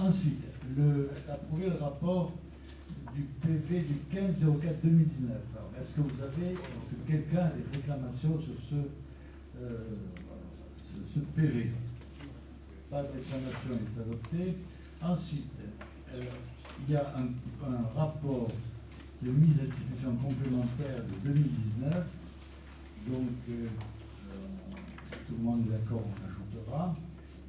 Ensuite, approuver le rapport du PV du 15/04/2019. Alors, est-ce que quelqu'un a des réclamations sur ce PV? Pas de réclamation, est adopté. Ensuite, il y a un rapport de mise à disposition complémentaire de 2019. Donc, tout le monde est d'accord, on ajoutera.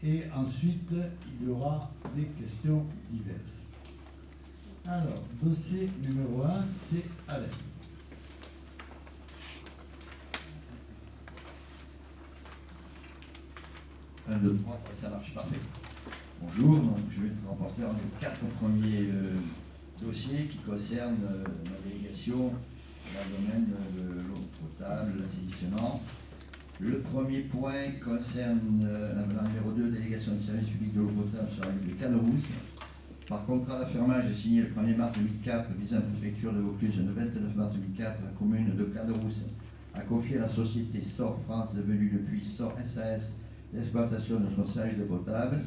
Et ensuite, il y aura des questions diverses. Alors, dossier numéro 1, c'est Alain. 1, 2, 3, ça marche, parfait. Bonjour, donc je vais être rapporteur des 4 premiers dossiers qui concernent ma délégation dans le domaine de l'eau potable, l'assainissement. Le premier point concerne la numéro 2, délégation de service public de l'eau potable sur la ville de Caderousse. Par contrat d'affermage signé le 1er mars 2004 visant la préfecture de Vaucluse le 29 mars 2004, la commune de Caderousse a confié à la société SOR France, devenue depuis SOR SAS, l'exploitation de son service d'eau potable.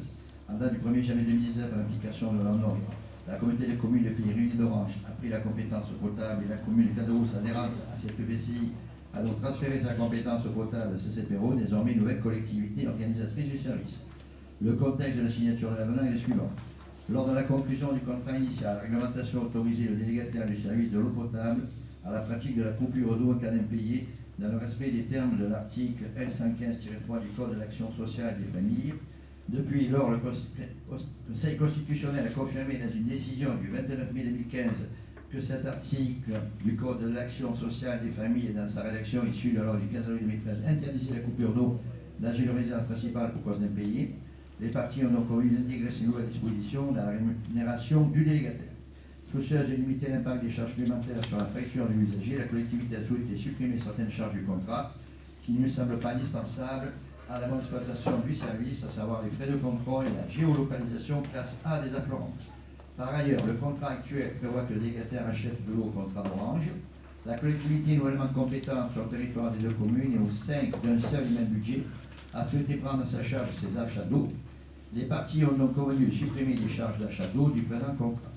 En date du 1er janvier 2019, à l'application de la norme, la communauté des communes des Pays Réunis d'Orange a pris la compétence potable et la commune de Caderousse adhérente à cette EPCI a donc transféré sa compétence potable à CCPRO, désormais nouvelle collectivité organisatrice du service. Le contexte de la signature de l'avenant est le suivant. Lors de la conclusion du contrat initial, la réglementation autorisait le délégataire du service de l'eau potable à la pratique de la coupure d'eau en cas d'impayé dans le respect des termes de l'article L115-3 du Code de l'action sociale des familles. Depuis lors, le Conseil constitutionnel a confirmé dans une décision du 29 mai 2015 que cet article du Code de l'action sociale des familles et dans sa rédaction issue de la loi du 15 avril 2013 interdisait la coupure d'eau dans une résidence principale pour cause d'impayé. Les parties ont donc convenu d'intégrer ces nouvelles dispositions dans la rémunération du délégataire. Soucieuse de limiter l'impact des charges supplémentaires sur la facture de l'usager, la collectivité a souhaité supprimer certaines charges du contrat qui ne lui semblent pas indispensables à la bonne exploitation du service, à savoir les frais de contrôle et la géolocalisation classe A des affleurants. Par ailleurs, le contrat actuel prévoit que le délégataire achète de l'eau au contrat d'Orange. La collectivité nouvellement compétente sur le territoire des deux communes et au sein d'un seul et même budget a souhaité prendre à sa charge ses achats d'eau. Les parties ont donc convenu de supprimer les charges d'achat d'eau du présent contrat.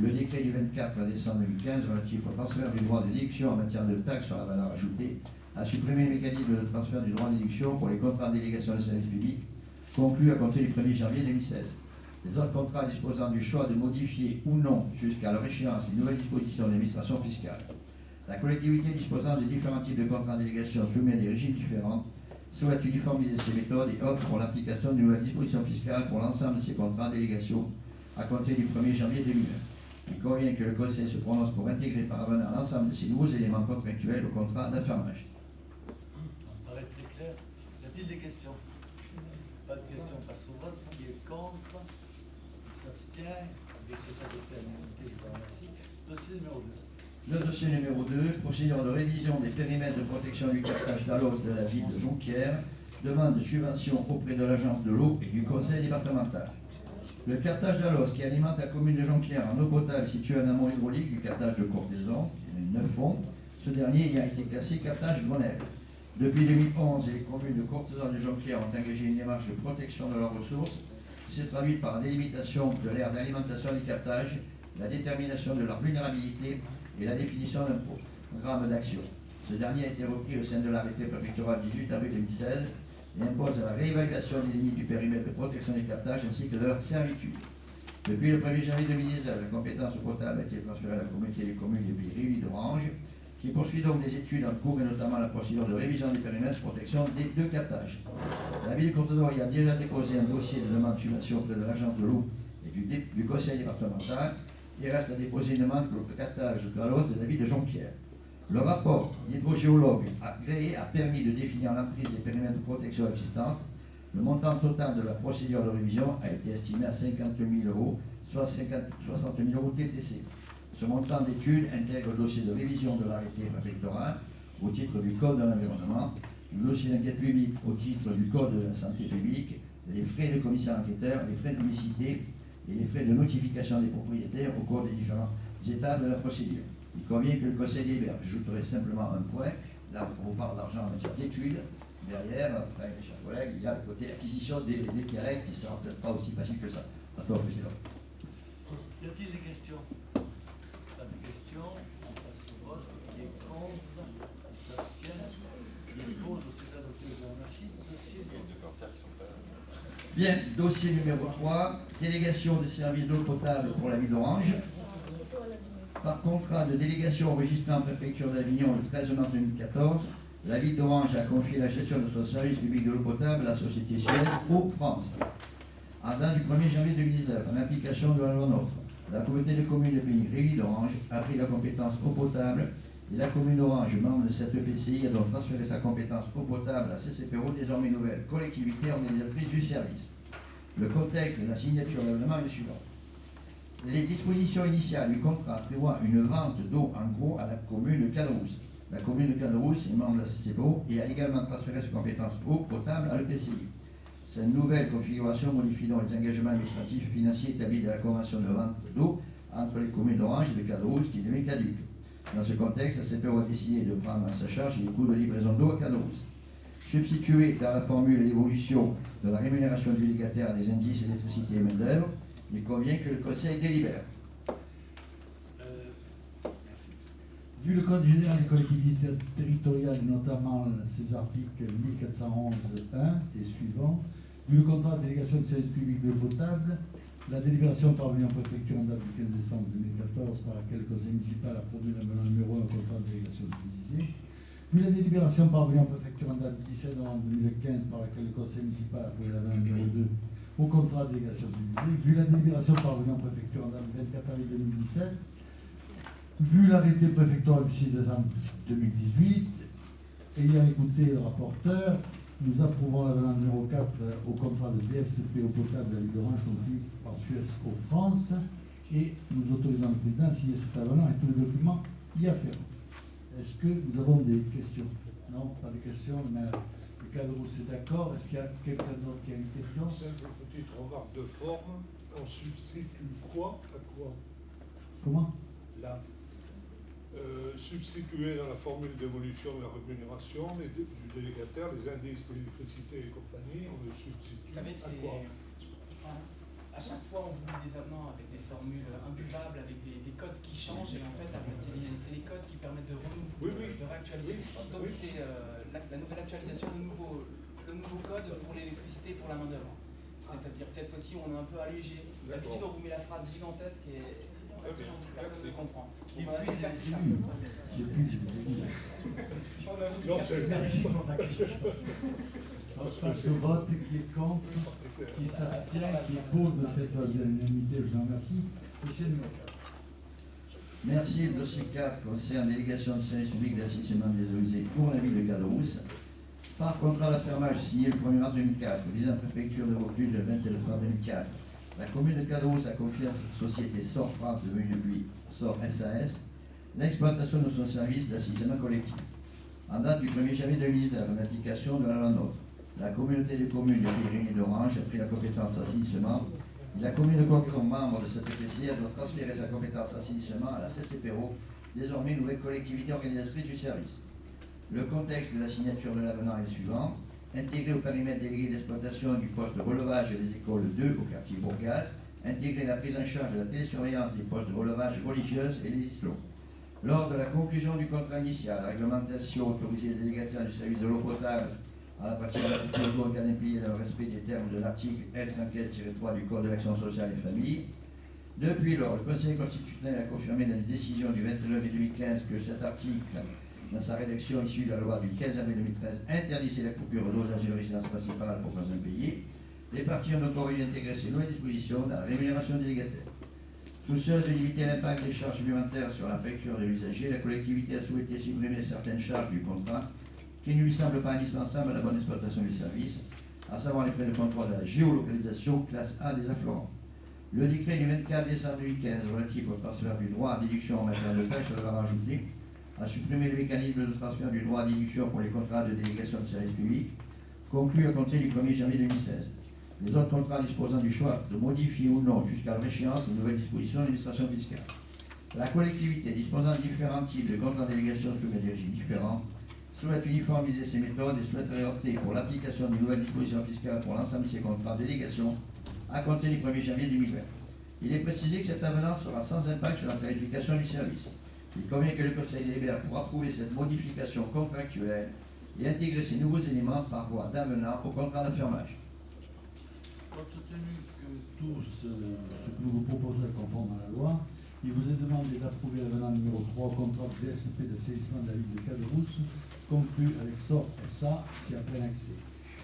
Le décret du 24 décembre 2015 relatif au transfert du droit de déduction en matière de taxes sur la valeur ajoutée a supprimé le mécanisme de transfert du droit de déduction pour les contrats de délégation de service public conclus à compter du 1er janvier 2016. Les autres contrats disposant du choix de modifier ou non jusqu'à leur échéance les nouvelles dispositions de l'administration fiscale. La collectivité disposant de différents types de contrats de délégation soumis à des régimes différents souhaite uniformiser ces méthodes et opte pour l'application de nouvelles dispositions fiscales pour l'ensemble de ces contrats de délégation à compter du 1er janvier 2020. Il convient que le Conseil se prononce pour intégrer par avenant l'ensemble de ces nouveaux éléments contractuels au contrat d'affermage. Ça paraît très clair. Y a-t-il des questions? Pas de questions, on passe au vote. Qui est contre? Qui s'abstient? Dossier adopté à l'unanimité, je vous remercie. Dossier numéro 2. Le dossier numéro 2, procédure de révision des périmètres de protection du captage d'ALOS de la ville de Jonquière, demande de subvention auprès de l'agence de l'eau et du conseil départemental. Le captage d'ALOS qui alimente la commune de Jonquière en eau potable située en amont hydraulique du captage de Courthézon, 9 fonds, ce dernier ayant été classé captage Grenelle. Depuis 2011, les communes de Courthézon et de Jonquière ont engagé une démarche de protection de leurs ressources qui s'est traduite par la délimitation de l'aire d'alimentation du captage, la détermination de leur vulnérabilité et la définition d'un programme d'action. Ce dernier a été repris au sein de l'arrêté préfectoral 18 avril 2016 et impose la réévaluation des limites du périmètre de protection des captages ainsi que de leur servitude. Depuis le 1er janvier 2019, la compétence potable a été transférée à la communauté des communes des Pays Réunis d'Orange, qui poursuit donc des études en cours et notamment la procédure de révision des périmètres de protection des deux captages. La ville de Courthézon a déjà déposé un dossier de demande de subvention auprès de l'agence de l'eau et du conseil départemental. Il reste à déposer une demande pour le captage de l'ALOS de la ville de Jonquière. Le rapport d'hydrogéologue agréé a permis de définir l'emprise des périmètres de protection existantes. Le montant total de la procédure de révision a été estimé à 50 000 €, soit 60 000 € TTC. Ce montant d'études intègre le dossier de révision de l'arrêté préfectoral au titre du Code de l'environnement, le dossier d'enquête publique au titre du Code de la santé publique, les frais de commissaire enquêteur, les frais de publicité et les frais de notification des propriétaires au cours des différentes étapes de la procédure. Il convient que le Conseil délibère. J'ajouterai simplement un point. Là, on parle d'argent en matière d'études. Derrière, après, mes chers collègues, il y a le côté acquisition des terrains qui ne sera peut-être pas aussi facile que ça. D'accord, Président. questions? Pas de questions. On passe au vote. Qui est contre? Qui s'abstient? Qui est pour? C'est adopté. Je vous remercie. Dossier. Bien, dossier numéro 3, délégation des services d'eau potable pour la ville d'Orange. Par contrat de délégation enregistré en préfecture d'Avignon le 13 mars 2014, la ville d'Orange a confié la gestion de son service public de l'eau potable à la société Suez Eau France. En date du 1er janvier 2019, en application de la loi NOTRe, la communauté de communes de pays Réunis d'Orange a pris la compétence eau potable et la commune d'Orange, membre de cette EPCI, a donc transféré sa compétence eau potable à CCPO, désormais nouvelle collectivité organisatrice du service. Le contexte de la signature de l'avenant est le suivant. Les dispositions initiales du contrat prévoient une vente d'eau en gros à la commune de Caderousse. La commune de Caderousse est membre de la CCPO et a également transféré ses compétences eau potable à l'EPCI. Cette nouvelle configuration modifie donc les engagements administratifs et financiers établis dans la convention de vente d'eau entre les communes d'Orange et de Caderousse qui devient caduque. Dans ce contexte, la CCPO a décidé de prendre à sa charge les coûts de livraison d'eau à Caderousse. Substituer dans la formule l'évolution de la rémunération du délégataire des indices électricité et main-d'œuvre, il convient que le Conseil délibère. Vu le Code général des collectivités territoriales, notamment ses articles 1411.1 et suivants, vu le contrat de délégation de service public d'eau potable, la délibération parvenue en préfecture en date du 15 décembre 2014 par laquelle le Conseil municipal a produit l'avenant numéro 1 au contrat de délégation précisé, vu la délibération parvenue en préfecture en date du 17 novembre 2015 par laquelle le Conseil municipal a produit l'avenant numéro 2 au contrat de délégation précisé, vu la délibération parvenue en préfecture en date du 24 avril 2017, vu l'arrêté préfectoral du 6 décembre 2018, ayant écouté le rapporteur, nous approuvons l'avenant numéro 4 au contrat de DSP eau potable à l'île d'Orange conclu par Suez Eau France et nous autorisons le président à signer cet avenant et tous les documents y afférents. Est-ce que nous avons des questions? Non, pas de questions, mais le cadre c'est d'accord. Est-ce qu'il y a quelqu'un d'autre qui a une question? Simple petite remarque de forme, on substitue quoi à quoi? Comment? Là, substituer dans la formule d'évolution de la rémunération du délégataire, les indices d'électricité et compagnie, on le substitue. Vous savez, à c'est quoi? à chaque fois on vous met des avenants avec des formules imbuvables, avec des codes qui changent, et en fait après, c'est les codes qui permettent de renouveler, de réactualiser. Donc c'est la nouvelle actualisation, le nouveau code pour l'électricité et pour la main d'œuvre. C'est-à-dire que cette fois-ci on est un peu allégé. D'habitude on vous met la phrase gigantesque et personne ne comprend. J'ai plus. Merci pour ta question. On passe au vote. Qui est contre? Qui s'abstient? Qui est pour de cette unanimité? Je vous remercie. Monsieur le numéro 4. Merci. Le dossier 4 concerne délégation de service public d'assainissement des eaux usées pour la ville de Caderousse. Par contrat d'affermage signé le 1er mars 2004, visant préfecture de Vaucluse le 29 mars 2004, la commune de Caderousse a confié à la société SOR France, devenue depuis SOR SAS, l'exploitation de son service d'assainissement collectif. En date du 1er janvier 2019, en application de la loi NOTRe, la communauté de communes de Pyrénées d'Orange a pris la compétence assainissement et la commune de Coquelin, membre de cette EPCI, doit transférer sa compétence assainissement à la CCPO, désormais nouvelle collectivité organisatrice du service. Le contexte de la signature de l'avenant est le suivant. Intégrer au périmètre délégué d'exploitation du poste de relevage des écoles 2 au quartier Bourgaz, intégrer la prise en charge de la télésurveillance des postes de relevage religieuse et des islots. Lors de la conclusion du contrat initial, la réglementation autorisait les délégataires du service de l'eau potable à la partir de l'article 2 organe impliqué dans le respect des termes de l'article L115-3 du Code de l'action sociale et famille. Depuis lors, le Conseil constitutionnel a confirmé dans une décision du 29 mai 2015 que cet article, dans sa rédaction issue de la loi du 15 avril 2013, interdisait la coupure d'eau dans une résidence principale pour besoin payés. Les parties ont donc envoyé intégrer ces nouvelles dispositions dans la rémunération délégataire. Soucieuse de limiter l'impact des charges supplémentaires sur la facture de l'usager, la collectivité a souhaité supprimer certaines charges du contrat qui ne lui semblent pas indispensables à la bonne exploitation du service, à savoir les frais de contrôle de la géolocalisation classe A des affluents. Le décret du 24 décembre 2015 relatif au transfert du droit à déduction en matière de pêche devra rajouter à supprimer le mécanisme de transfert du droit à déduction pour les contrats de délégation de service public, conclus à compter du 1er janvier 2016. Les autres contrats disposant du choix de modifier ou non jusqu'à leur échéance les nouvelles dispositions de l'administration fiscale. La collectivité disposant de différents types de contrats de délégation sous des régimes différents souhaite uniformiser ces méthodes et souhaiterait opter pour l'application des nouvelles dispositions fiscales pour l'ensemble de ces contrats de délégation à compter du 1er janvier 2020. Il est précisé que cet avenant sera sans impact sur la tarification du service. Il convient que le Conseil délibère pour approuver cette modification contractuelle et intégrer ces nouveaux éléments par voie d'avenant au contrat d'affermage. Compte tenu que tout ce que nous vous proposons est conforme à la loi, il vous est demandé d'approuver l'avenant numéro 3 au contrat de DSP d'assainissement de la ville de Caderousse, conclu avec SOR SA, si à plein accès,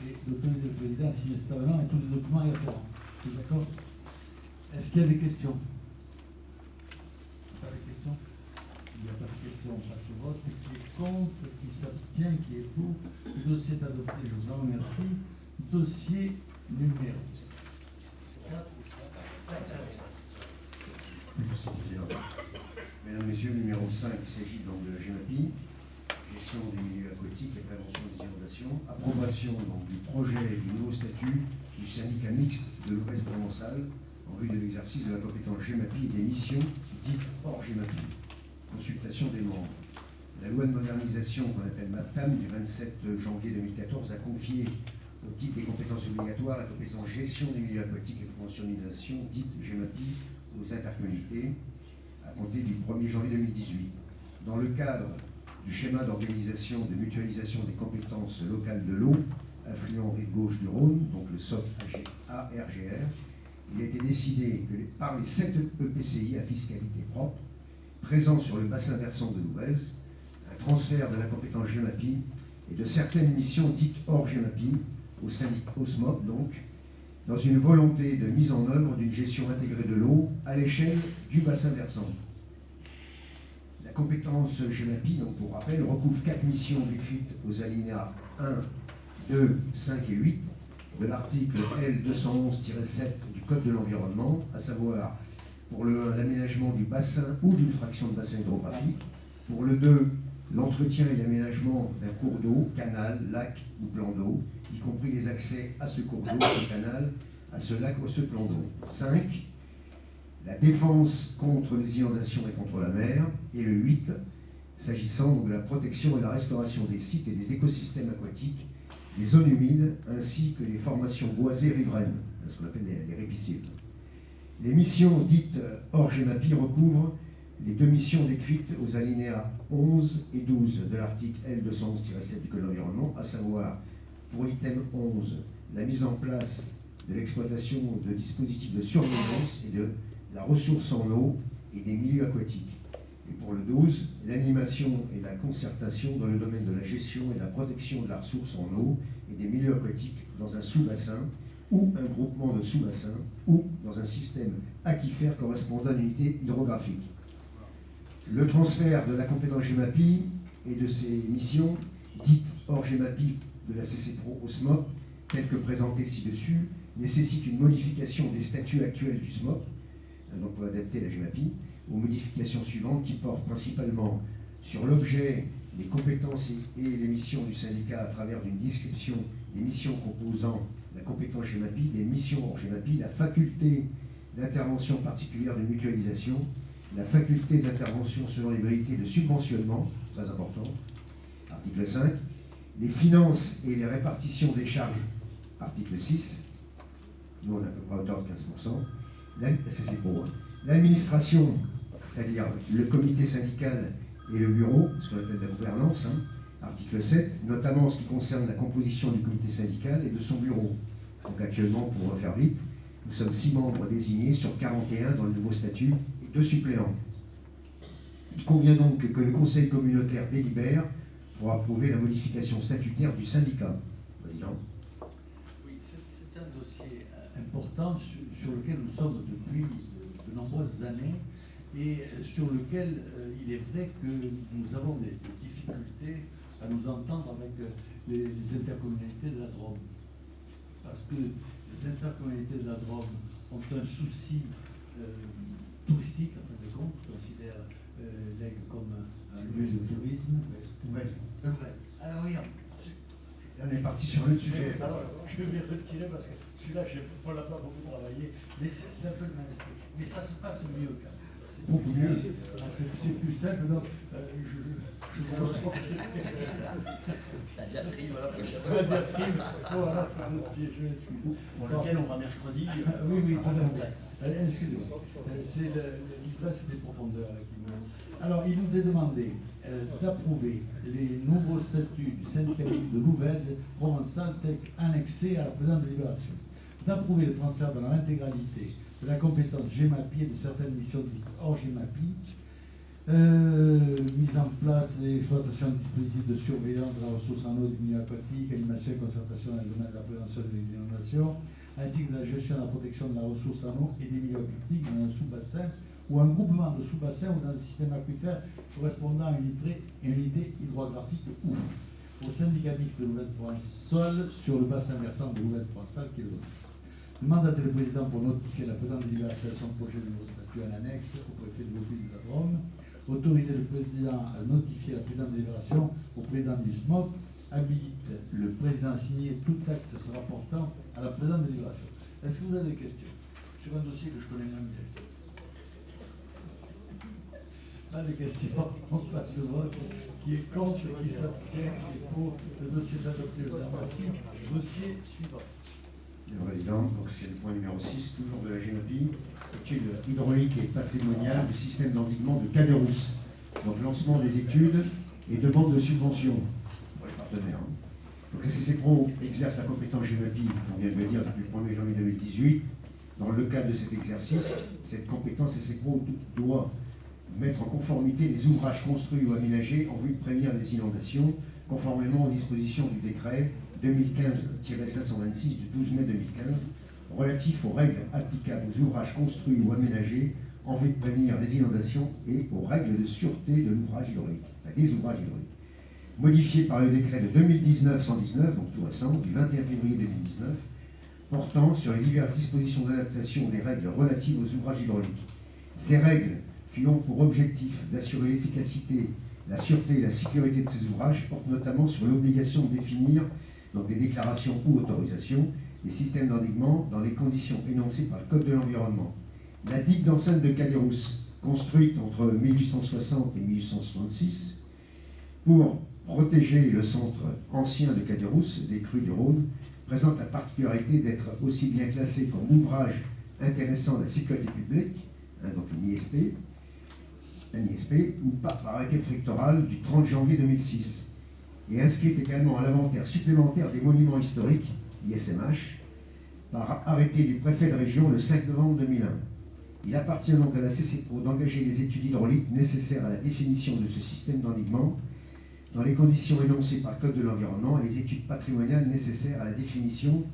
et d'autoriser le président à signer cet avenant et tous les documents y afférents. Vous êtes d'accord? Est-ce qu'il y a des questions? Pas de questions? S'il n'y a pas de questions, on passe au vote. Qui est contre? Qui s'abstient? Qui est pour? Le dossier est adopté, je vous en remercie. Dossier numéro 4 ou 5. Merci, Président. Mesdames, Messieurs, le numéro 5, il s'agit donc de la GEMAPI, gestion des milieux aquatiques et prévention des inondations, approbation donc, du projet du nouveau statut du syndicat mixte de l'Ouest provençal en vue de l'exercice de la compétence GEMAPI et des missions dites hors GEMAPI. Consultation des membres. La loi de modernisation qu'on appelle MAPTAM du 27 janvier 2014 a confié au titre des compétences obligatoires la compétence gestion des milieux aquatiques et prévention des inondations dite GEMAPI aux intercommunalités à compter du 1er janvier 2018. Dans le cadre du schéma d'organisation de mutualisation des compétences locales de l'eau, affluent rive gauche du Rhône, donc le SOC ARGR, il a été décidé que par les 7 EPCI à fiscalité propre, présents sur le bassin versant de l'Ouvèze, un transfert de la compétence GEMAPI et de certaines missions dites hors GEMAPI au syndicat OSMOP, donc, dans une volonté de mise en œuvre d'une gestion intégrée de l'eau à l'échelle du bassin versant. La compétence GEMAPI, donc pour rappel, recouvre 4 missions décrites aux alinéas 1, 2, 5 et 8 de l'article L211-7 du Code de l'environnement, à savoir pour le 1, l'aménagement du bassin ou d'une fraction de bassin hydrographique, pour le 2, l'entretien et l'aménagement d'un cours d'eau, canal, lac ou plan d'eau, y compris les accès à ce cours d'eau, ce canal, à ce lac ou ce plan d'eau. 5, la défense contre les inondations et contre la mer. Et le 8, s'agissant donc de la protection et la restauration des sites et des écosystèmes aquatiques, des zones humides, ainsi que les formations boisées riveraines, ce qu'on appelle les ripiscides. Les missions dites hors GEMAPI recouvrent les 2 missions décrites aux alinéas 11 et 12 de l'article L211-7 du Code de l'environnement, à savoir pour l'item 11, la mise en place de l'exploitation de dispositifs de surveillance et de la ressource en eau et des milieux aquatiques. Et pour le 12, l'animation et la concertation dans le domaine de la gestion et de la protection de la ressource en eau et des milieux aquatiques dans un sous-bassin ou un groupement de sous-bassins ou dans un système aquifère correspondant à une unité hydrographique. Le transfert de la compétence GEMAPI et de ses missions dites hors GEMAPI de la CCPRO au SMOP, telles que présentées ci-dessus, nécessite une modification des statuts actuels du SMOP, donc pour adapter la GEMAPI, aux modifications suivantes qui portent principalement sur l'objet, les compétences et les missions du syndicat à travers une description des missions composant la compétence GEMAPI, des missions hors GEMAPI, la faculté d'intervention particulière de mutualisation, la faculté d'intervention selon les modalités de subventionnement, très important, article 5, les finances et les répartitions des charges, article 6, nous on est à peu près à hauteur de 15%, l'administration, c'est-à-dire le comité syndical et le bureau, ce qu'on appelle la gouvernance, article 7, notamment en ce qui concerne la composition du comité syndical et de son bureau. Donc actuellement, pour refaire vite, nous sommes 6 membres désignés sur 41 dans le nouveau statut et 2 suppléants. Il convient donc que le conseil communautaire délibère pour approuver la modification statutaire du syndicat. Président. Oui, c'est un dossier important sur lequel nous sommes depuis de nombreuses années et sur lequel il est vrai que nous avons des difficultés à nous entendre avec les intercommunalités de la Drôme. Parce que les intercommunalités de la Drôme ont un souci touristique, en fin de compte, considèrent l'Aigle comme un lieu de tourisme. Alors oui, là on est parti sur le sujet. alors, je vais retirer parce que celui-là, on ne l'a pas beaucoup travaillé, mais c'est un peu le même esprit. Mais ça se passe mieux quand même. C'est beaucoup mieux. C'est plus simple. Donc, je vous reçois. La diatribe, voilà. La diatribe, voilà, je m'excuse. Pour lequel on va mercredi. Oui, oui, très bien. Excusez-moi. C'est là, c'est des profondeurs là, qui me... Alors, il nous est demandé d'approuver les nouveaux statuts du syndicat mixte de Louvèze provençal tels qu'annexés à la présente délibération, d'approuver le transfert dans l'intégralité de la compétence GEMAPI et de certaines missions dites hors GEMAPI, mise en place et exploitation de dispositifs de surveillance de la ressource en eau du milieu aquatique, animation et concertation dans le domaine de la prévention des inondations, ainsi que de la gestion de la protection de la ressource en eau et des milieux aquatiques dans un sous-bassin ou un groupement de sous-bassins ou dans un système aquifère correspondant à une unité hydrographique ouf, au syndicat mixte de Louvèze-Provençal sur le bassin versant de Louvèze-Provençal qui est le dossier. Mandater le président pour notifier la présente délibération de son projet de nouveau statut en annexe au préfet de Vaucluse de la Drôme, autoriser le président à notifier la présente délibération au président du SMOC, habilite le président à signer tout acte se rapportant à la présente délibération. Est-ce que vous avez des questions sur un dossier que je connais moins bien? Pas de questions, on passe au vote. Qui est contre, qui s'abstient, qui est pour, le dossier est adopté aux armations. Dossier suivant. Monsieur le Président, donc c'est le point numéro 6, toujours de la GEMAPI, étude hydraulique et patrimoniale du système d'endiguement de Caderousse. Donc lancement des études et demande de subvention pour les partenaires. Donc la CCPRO exerce la compétence GEMAPI, on vient de le dire, depuis le 1er janvier 2018. Dans le cadre de cet exercice, cette compétence CCPRO doit mettre en conformité les ouvrages construits ou aménagés en vue de prévenir les inondations, conformément aux dispositions du décret 2015-526 du 12 mai 2015, relatif aux règles applicables aux ouvrages construits ou aménagés en vue de prévenir les inondations et aux règles de sûreté de l'ouvrage hydraulique, des ouvrages hydrauliques. Modifié par le décret de 2019-119, donc tout récent, du 21 février 2019, portant sur les diverses dispositions d'adaptation des règles relatives aux ouvrages hydrauliques. Ces règles, qui ont pour objectif d'assurer l'efficacité, la sûreté et la sécurité de ces ouvrages, portent notamment sur l'obligation de définir donc des déclarations ou autorisations, des systèmes d'endiguement dans les conditions énoncées par le Code de l'environnement. La digue d'enceinte de Caderousse, construite entre 1860 et 1866, pour protéger le centre ancien de Caderousse, des crues du Rhône, présente la particularité d'être aussi bien classée comme ouvrage intéressant la sécurité publique, donc une ISP, ou par arrêté préfectoral du 30 janvier 2006, et inscrite également à l'inventaire supplémentaire des monuments historiques, ISMH, par arrêté du préfet de région le 5 novembre 2001. Il appartient donc à la CCPRO d'engager les études hydrauliques nécessaires à la définition de ce système d'endiguement dans les conditions énoncées par le Code de l'environnement et les études patrimoniales nécessaires à la définition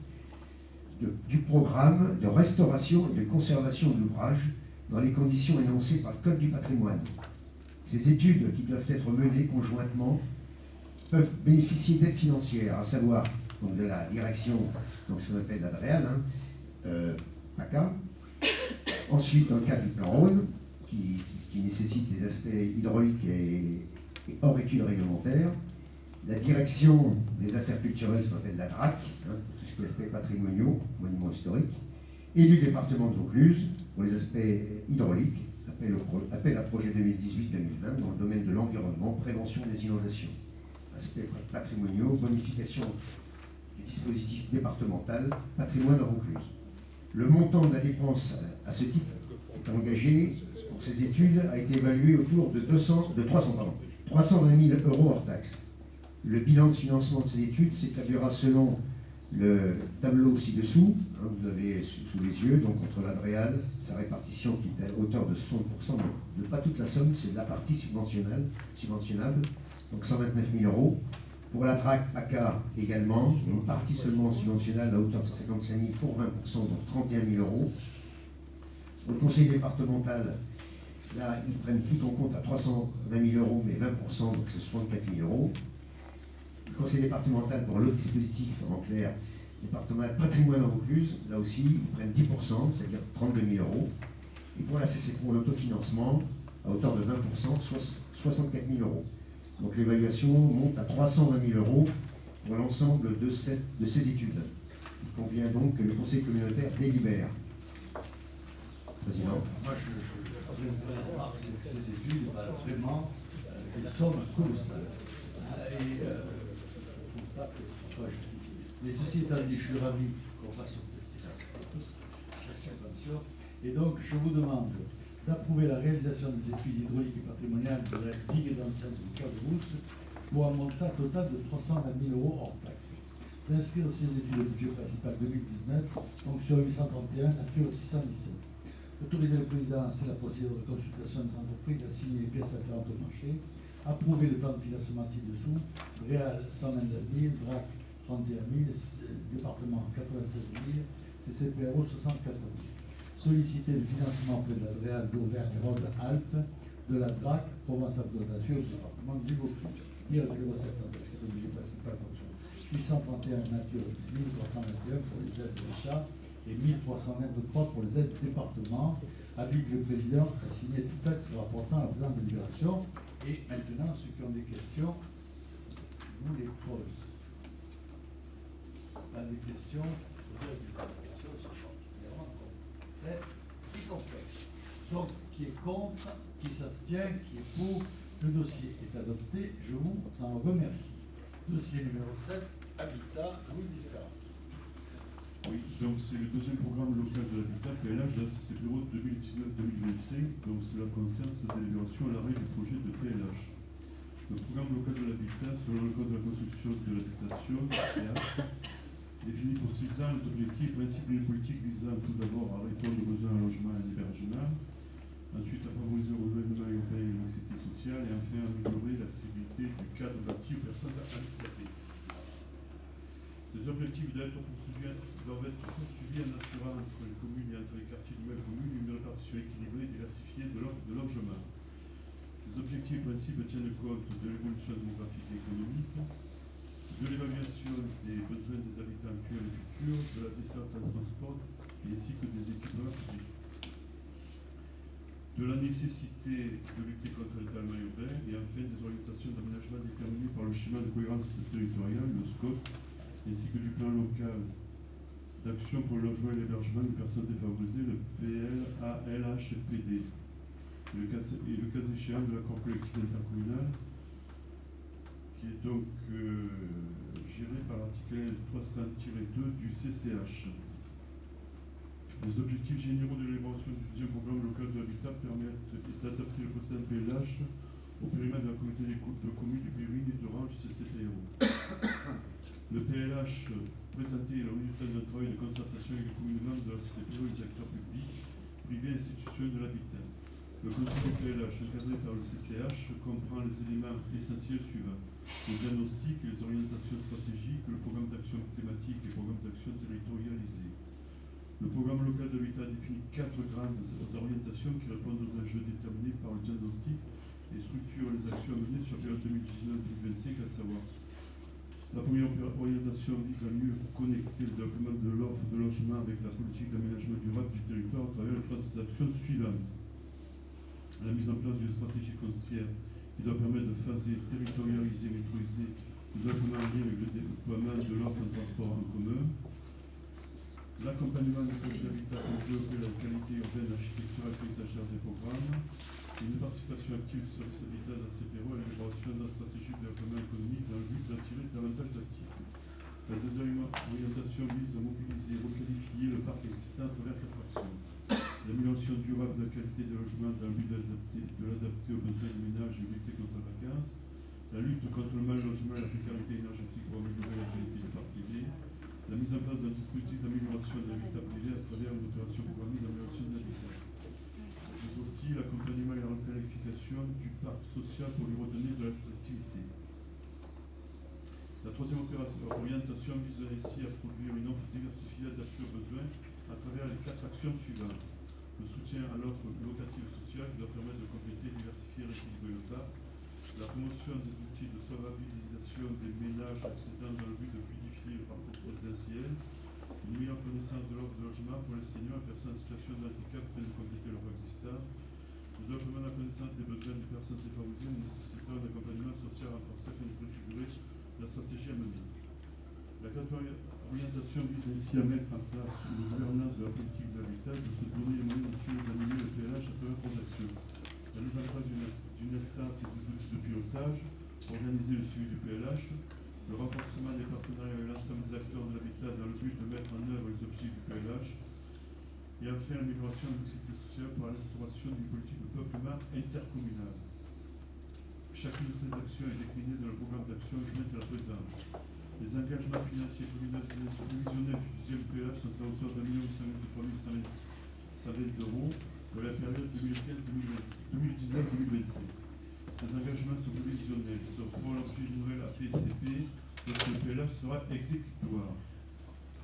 du programme de restauration et de conservation de l'ouvrage dans les conditions énoncées par le Code du patrimoine. Ces études, qui doivent être menées conjointement, peuvent bénéficier d'aides financières, à savoir donc de la direction, donc ce qu'on appelle la DREAL, PACA. Ensuite, dans le cadre du plan Rhône, qui nécessite les aspects hydrauliques et hors études réglementaires, la direction des affaires culturelles, ce qu'on appelle la DRAC, pour tout ce qui est aspects patrimoniaux, monuments historiques, et du département de Vaucluse, pour les aspects hydrauliques, appel à projet 2018-2020 dans le domaine de l'environnement, prévention des inondations. Aspects patrimoniaux, bonification du dispositif départemental, patrimoine de Vaucluse. Le montant de la dépense à ce titre est engagé pour ces études a été évalué autour de 320 000 euros hors taxes. Le bilan de financement de ces études s'établira selon le tableau ci-dessous, vous l'avez sous les yeux, donc entre la DREAL, sa répartition qui est à hauteur de 60%, de pas toute la somme, c'est de la partie subventionnable, donc 129 000 euros. Pour la DRAC PACA également, il y a une partie seulement subventionnable à hauteur de 155 000 pour 20%, donc 31 000 euros. Pour le conseil départemental, là, ils prennent tout en compte à 320 000 euros, mais 20%, donc c'est 64 000 euros. Le conseil départemental pour l'autre dispositif, en clair, département patrimoine en Vaucluse, là aussi, ils prennent 10%, c'est-à-dire 32 000 euros. Et pour la CCPRO, l'autofinancement, à hauteur de 20%, 64 000 euros. Donc l'évaluation monte à 320 000 euros pour l'ensemble de ces études. Il convient donc que le conseil communautaire délibère. Président. Moi, je remarque que ces études valent vraiment des sommes colossales. Et je ne trouve pas que ce soit justifié. Mais ceci étant dit, je suis ravi qu'on fasse cette subvention. Et donc, je vous demande d'approuver la réalisation des études hydrauliques et patrimoniales de la digue d'enceinte du cœur de route pour un montant total de 320 000 € hors taxe. D'inscrire ces études au budget principal 2019, fonction 831, nature 617. Autoriser le président à lancer la procédure de consultation des entreprises, à signer les pièces afférentes au marché, approuver le plan de financement ci-dessous, Réal 129 000, DRAC 31 000, département 96 000, CCPRO 64 000. Solliciter le financement auprès de la Réal d'Auvergne-Rhône-Alpes, de la DRAC, Provence-Alpes-Côte d'Azur, au département du Vaucluse. Dire que le 700, parce que le budget principal fonction 831 nature 1321 pour les aides de l'État et 1323 pour les aides du département. Avis que le président a signé tout texte rapportant à la présente délibération. Et maintenant, ceux qui ont des questions, vous les posez. Pas des questions, il faut dire que les questions sont particulièrement complètes et complexes. Donc, qui est contre, qui s'abstient, qui est pour, le dossier est adopté, je vous en remercie. Dossier numéro 7, Habitat, Louis Biscard. Oui, donc c'est le deuxième programme local de l'habitat, PLH, de la CCPRO 2019-2025, donc cela concerne cette délibération à l'arrêt du projet de PLH. Le programme local de l'habitat, selon le code de la construction de l'habitation, CH, définit pour 6 ans les objectifs, principes et les politiques visant tout d'abord à répondre aux besoins en logement et en hébergement, ensuite à favoriser le renouvellement urbain et la mixité sociale, et enfin à améliorer l'accessibilité du cadre bâti aux personnes handicapées. Ces objectifs doivent être poursuivis en assurant entre les communes et entre les quartiers de même commune une répartition équilibrée et diversifiée de l'offre de logement. Ces objectifs et principes tiennent compte de l'évolution démographique et économique, de l'évaluation des besoins des habitants actuels et futurs, de la desserte en transport, ainsi que des équipements publics, de la nécessité de lutter contre l'étalement urbain et enfin des orientations d'aménagement déterminées par le schéma de cohérence territoriale, le SCOT, ainsi que du plan local d'action pour le logement et l'hébergement des personnes défavorisées, le PLALHPD, et le cas échéant de l'accord collectif intercommunal, qui est donc géré par l'article 300-2 du CCH. Les objectifs généraux de l'élaboration du deuxième programme local de l'habitat permettent d'adapter le précédent PLH au périmètre de la communauté de communes du Périne et d'Orange CCPRO. Le PLH présenté le résultat d'un travail de concertation avec les communes membres de la CCPRO et les acteurs publics, privés et institutionnels de l'habitat. Le contenu du PLH encadré par le CCH comprend les éléments essentiels suivants: le diagnostic et les orientations stratégiques, le programme d'action thématique et le programme d'action territorialisé. Le programme local de l'habitat définit 4 grandes orientations qui répondent aux enjeux déterminés par le diagnostic et structurent les actions à mener sur la période 2019-2025, à savoir: la première orientation vise à mieux connecter le développement de l'offre de logement avec la politique d'aménagement durable du territoire à travers les 3 actions suivantes. La mise en place d'une stratégie foncière qui doit permettre de phaser, territorialiser, maîtriser le développement en lien avec le déploiement de l'offre de transport en commun. L'accompagnement du projet d'habitat pour développer la qualité urbaine, architecturale et paysagère des programmes. Une participation active du service habitat de la CPRO à l'élaboration de la stratégie de développement économique dans le but d'attirer davantage d'actifs. La deuxième orientation vise à mobiliser et requalifier le parc existant à travers 4 actions. L'amélioration durable de la qualité des logements dans le but de l'adapter aux besoins des ménages et lutter contre la vacance. La lutte contre le mal logement et la précarité énergétique pour améliorer la qualité du parc privé. La mise en place d'un dispositif d'amélioration de l'habitat privé à travers une opération programmée d'amélioration de l'habitat. Mais aussi l'accompagnement et la requalification du parc social pour lui redonner de l'attractivité. La troisième orientation vise ainsi à produire une offre diversifiée adaptée aux besoins à travers les 4 actions suivantes. Le soutien à l'offre locative sociale qui doit permettre de compléter, diversifier et rééquilibrer le parc. La promotion des outils de solvabilisation des ménages accédant dans le but de fluidifier le parcours résidentiel. Une meilleure connaissance de l'offre de logement pour les seniors et personnes en situation de handicap afin de compléter leur existant. Le développement de la connaissance des besoins des personnes défavorisées nécessitant un accompagnement social renforcé afin de préfigurer la stratégie à mener. La quatrième orientation vise ainsi à mettre en place une gouvernance de la politique de l'habitat, de se donner les moyens d'animer le PLH à travers son action. La mise en place d'une instance et des outils de pilotage, organiser le suivi du PLH, le renforcement des partenariats avec l'ensemble des acteurs de l'habitat dans le but de mettre en œuvre les objectifs du PLH, et enfin l'amélioration de la mixité sociale par l'instauration d'une politique de peuplement intercommunal. Chacune de ces actions est déclinée dans le programme d'action joint à la présente. Les engagements financiers prévisionnels du deuxième PLH sont à hauteur de 1 823 120 euros pour la période 2019-2025. Ces engagements sont prévisionnels, sauf pour l'objet d'une nouvelle APCP, lorsque le PLH sera exécutoire.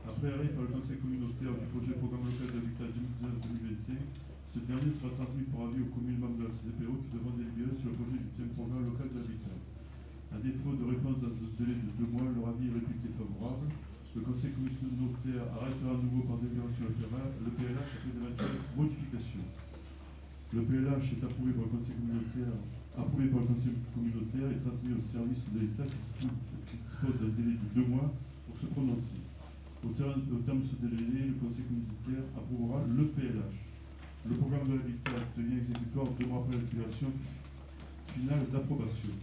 Après arrêt par le Conseil communautaire du projet programme local d'habitat 2019-2025, ce dernier sera transmis pour avis aux communes membres de la CDPO qui devront délibérer sur le projet du thème programme local d'habitat. À défaut de réponse dans un délai de 2 mois, leur avis est réputé favorable. Le Conseil communautaire arrêtera à nouveau par délibération le PLH après d'éventuelles modifications. Le PLH est approuvé par le Conseil communautaire et transmis au service de l'État qui dispose d'un délai de 2 mois pour se prononcer. Au terme de ce délai, le Conseil communautaire approuvera le PLH. Le programme de l'habitat devient exécutoire 2 mois après l'application finale d'approbation.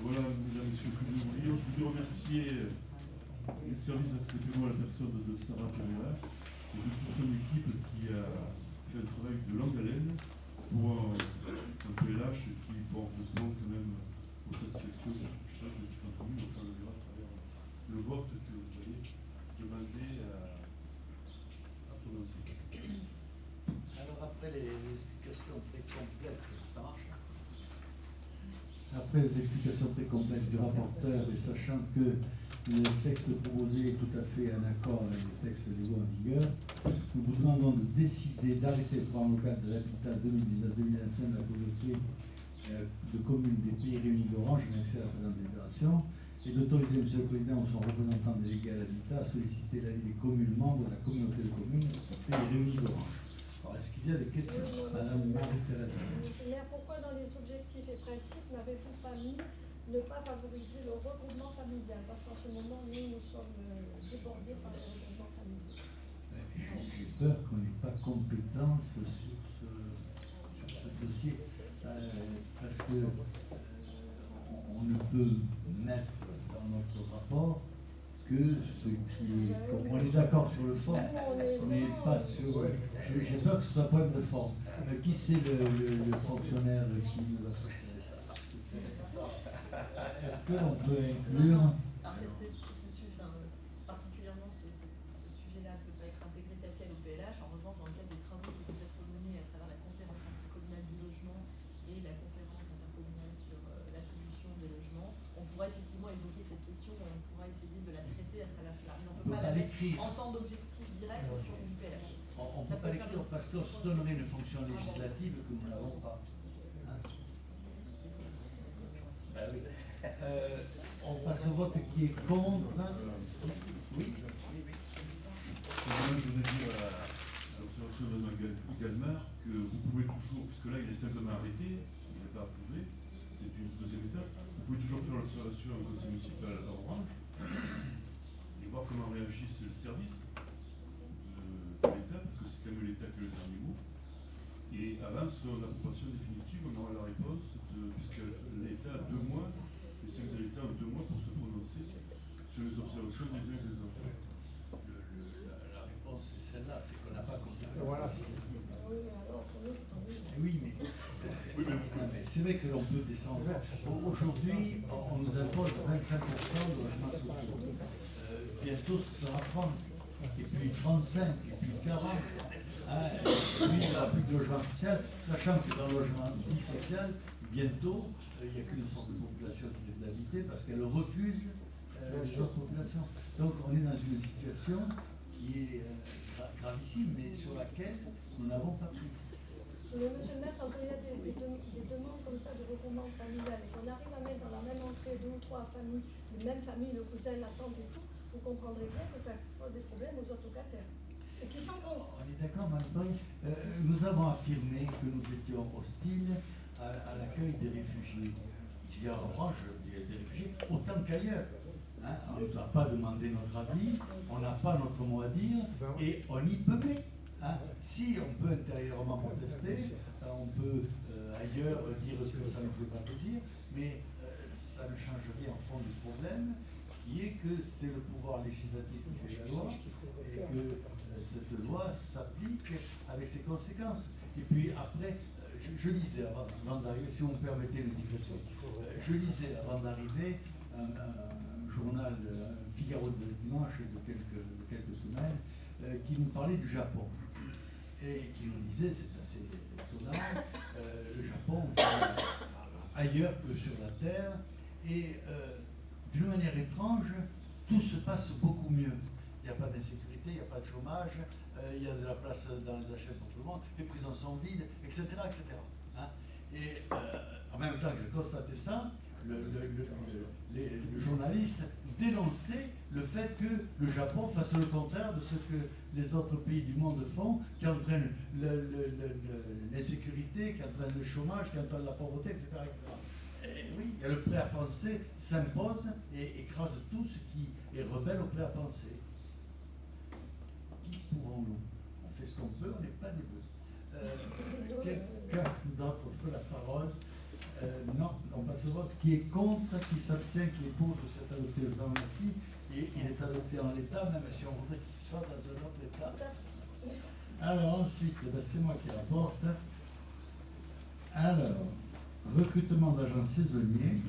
Voilà, mesdames et messieurs, que je voulais remercier les services de la CPO à la personne de Sarah Pereira et de toute son équipe qui a fait un travail de longue haleine pour un PLH qui porte donc quand même aux satisfactions de différentes communes. Enfin, le verra à travers le vote que vous allez demander à prononcer. Alors après les explications très complètes, ça marche? Après les explications très complètes du rapporteur et sachant que le texte proposé est tout à fait en accord avec les textes légaux en vigueur, nous vous demandons de décider d'arrêter le programme local de l'habitat 2019-2025 de la communauté de communes des Pays Réunis d'Orange, en accès à la présente délibération, et d'autoriser M. le Président ou son représentant délégué à l'habitat à solliciter l'avis des communes membres de la communauté de communes des Pays Réunis d'Orange. Alors, est-ce qu'il y a des questions? Madame Marie-Thérèse. Monsieur le maire, pourquoi dans les objectifs et principes n'avez-vous pas mis ne pas favoriser le regroupement familial? Parce qu'en ce moment, nous sommes débordés par le regroupement familial. J'ai peur qu'on n'ait pas compétence sur ce dossier, parce que on ne peut mettre dans notre rapport que ce qui est. On est d'accord sur le fond, on n'est pas sur. J'ai peur que ce soit un problème de forme. Qui c'est le fonctionnaire qui nous a préparé ça? Est-ce qu'on peut inclure? Particulièrement ce sujet-là ne peut pas être intégré tel quel au PLH. En revanche, dans le cadre des travaux qui vont être menés à travers la conférence intercommunale du logement et la conférence intercommunale sur l'attribution des logements, on pourra effectivement évoquer cette question et on pourra essayer de la traiter à travers cela. Mais on ne peut pas la mettre en temps d'objectif direct sur du PLH. On ne peut pas l'écrire parce qu'on se donnerait une fonction législative que nous n'avons pas. Ben oui. On passe au vote qui est contre. Oui. Moi, je voudrais dire à l'observation de Mme Galmar que vous pouvez toujours, puisque là il est simplement arrêté, il n'est pas approuvé, c'est une deuxième étape, vous pouvez toujours faire l'observation au conseil municipal à Orange et voir comment réagissent les services de l'État, parce que c'est quand même l'État qui a le dernier mot. Et avant son approbation définitive, on aura la réponse, puisque l'État a 2 mois, les services de l'État ont 2 mois pour se prononcer sur les observations des uns et des autres. La réponse est celle-là, c'est qu'on n'a pas compris. Voilà. Oui, mais c'est vrai que l'on peut descendre. Aujourd'hui, on nous impose 25% de logements sociaux. Bientôt, ce sera 30, et puis 35, et puis 40. Et puis, il n'y aura plus de logement social, sachant que dans le logement dit social, bientôt, il n'y a qu'une sorte de population qui risque d'habiter parce qu'elle refuse les autres populations. Donc, on est dans une situation qui est gravissime, mais sur laquelle nous n'avons pas prise. Mais monsieur le maire, quand il y a des demandes comme ça de regroupement familial et qu'on arrive à mettre dans la même entrée 2 ou 3 familles, les mêmes familles, le cousin, la tante et tout, vous comprendrez bien que ça pose des problèmes aux autocataires. Et qui s'en vont. On est d'accord, Mme. Nous avons affirmé que nous étions hostiles à l'accueil des réfugiés. Il y a en revanche des réfugiés autant qu'ailleurs. Hein, on ne nous a pas demandé notre avis, on n'a pas notre mot à dire, et on y peut mettre. Hein. Si on peut intérieurement protester, on peut ailleurs dire que ça ne nous fait pas plaisir, mais ça ne change rien au fond du problème, qui est que c'est le pouvoir législatif qui fait la loi, et que cette loi s'applique avec ses conséquences. Et puis après, je lisais avant d'arriver, si vous me permettez une digression, je lisais avant d'arriver un journal, un Figaro de dimanche de quelques semaines, qui nous parlait du Japon. Et qui nous disait, c'est assez étonnant, le Japon ailleurs que sur la Terre, et d'une manière étrange, tout se passe beaucoup mieux. Il n'y a pas d'insécurité, il n'y a pas de chômage, il y a de la place dans les HLM pour tout le monde, les prisons sont vides, etc. etc. Hein. Et en même temps que je constatais ça, le journaliste dénonçait le fait que le Japon fasse le contraire de ce que les autres pays du monde font, qui entraînent l'insécurité, qui entraînent le chômage, qui entraînent la pauvreté, etc. Et oui, il y a le prêt à penser s'impose et écrase tout ce qui est rebelle au prêt à penser. Qui pouvons-nous? On fait ce qu'on peut, on n'est pas des bœufs. Quelqu'un d'autre veut la parole? Non, on passe au vote. Qui est contre, qui s'abstient, qui est pour cet adopté aux merci. Et il est adopté en l'état, même si on voudrait qu'il soit dans un autre état. Alors ensuite, c'est moi qui rapporte. Alors, recrutement d'agents saisonniers.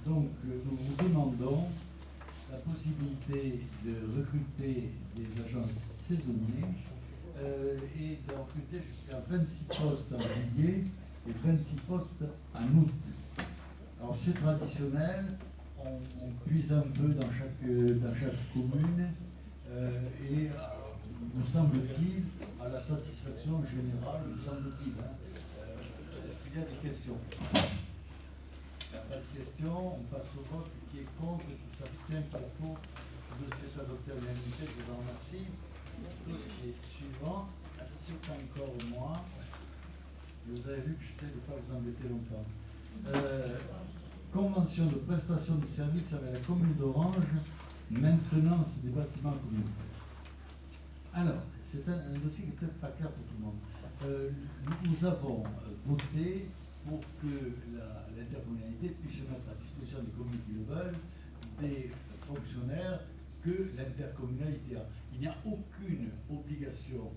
Donc, nous vous demandons la possibilité de recruter des agents saisonniers et de recruter jusqu'à 26 postes en juillet et 26 postes en août. Alors c'est traditionnel, on puise un peu dans chaque commune et nous semble-t-il, à la satisfaction générale, nous semble-t-il. Est-ce qu'il y a des questions? Il n'y a pas de questions, on passe au vote. Qui est contre, qui s'abstient, qui est pour, de cet adopté à l'unanimité, je vous en remercie. Dossier suivant, c'est encore moi. Vous avez vu que j'essaie de ne pas vous embêter longtemps. Convention de prestation de services avec la commune d'Orange, maintenance des bâtiments communautaires. Alors, c'est un dossier qui n'est peut-être pas clair pour tout le monde. Nous avons voté pour que l'intercommunalité puisse mettre à disposition des communes qui le veulent des fonctionnaires que l'intercommunalité a. Il n'y a aucune obligation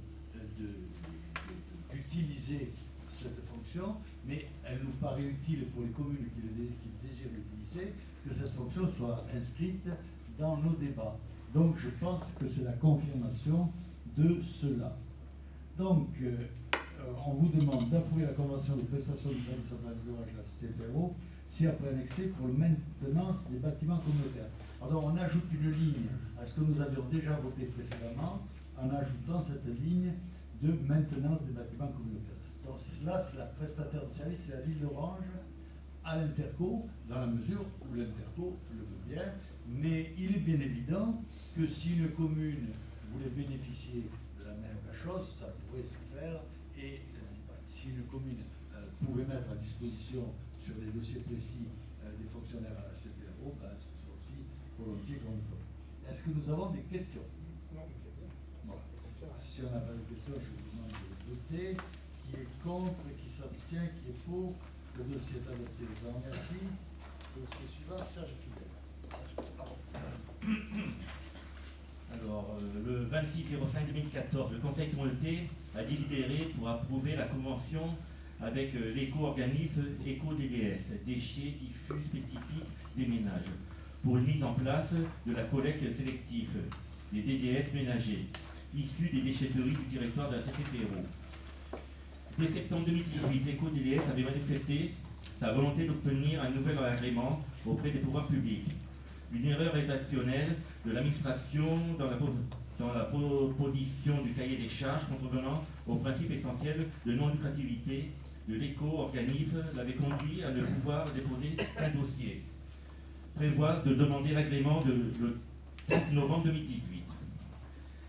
d'utiliser cette fonction, mais elle nous paraît utile pour les communes qui désirent l'utiliser, que cette fonction soit inscrite dans nos débats. Donc je pense que c'est la confirmation de cela. Donc, on vous demande d'approuver la convention de prestation de services à travers l'orage à CPRO si après annexé pour la maintenance des bâtiments communautaires. Alors on ajoute une ligne à ce que nous avions déjà voté précédemment en ajoutant cette ligne de maintenance des bâtiments communautaires. Donc là, c'est la prestataire de service, c'est la ville d'Orange à l'Interco, dans la mesure où l'Interco le veut bien, mais il est bien évident que si une commune voulait bénéficier de la même chose, ça pourrait se faire, et si une commune pouvait mettre à disposition sur des dossiers précis des fonctionnaires à la CPRO, ben, ce serait aussi volontiers qu'on le ferait. Est-ce que nous avons des questions? Non. Bon. Si on n'a pas de questions, je vous demande de voter. Qui est contre, qui s'abstient, qui est pour? Le dossier est adopté. Je vous remercie. Dossier suivant, Serge Fidel. Alors, le 26-05-2014, le Conseil communautaire a délibéré pour approuver la convention avec l'éco-organisme EcoDDS, déchets diffus spécifiques des ménages, pour une mise en place de la collecte sélective des DDS ménagers, issus des déchetteries du territoire de la CCPRO. Dès septembre 2018, EcoDDS avait manifesté sa volonté d'obtenir un nouvel agrément auprès des pouvoirs publics. Une erreur rédactionnelle de l'administration dans la proposition du cahier des charges contrevenant au principe essentiel de non-lucrativité de l'éco-organisme l'avait conduit à ne pouvoir déposer qu'un dossier. Prévoit de demander l'agrément le 30 novembre 2018.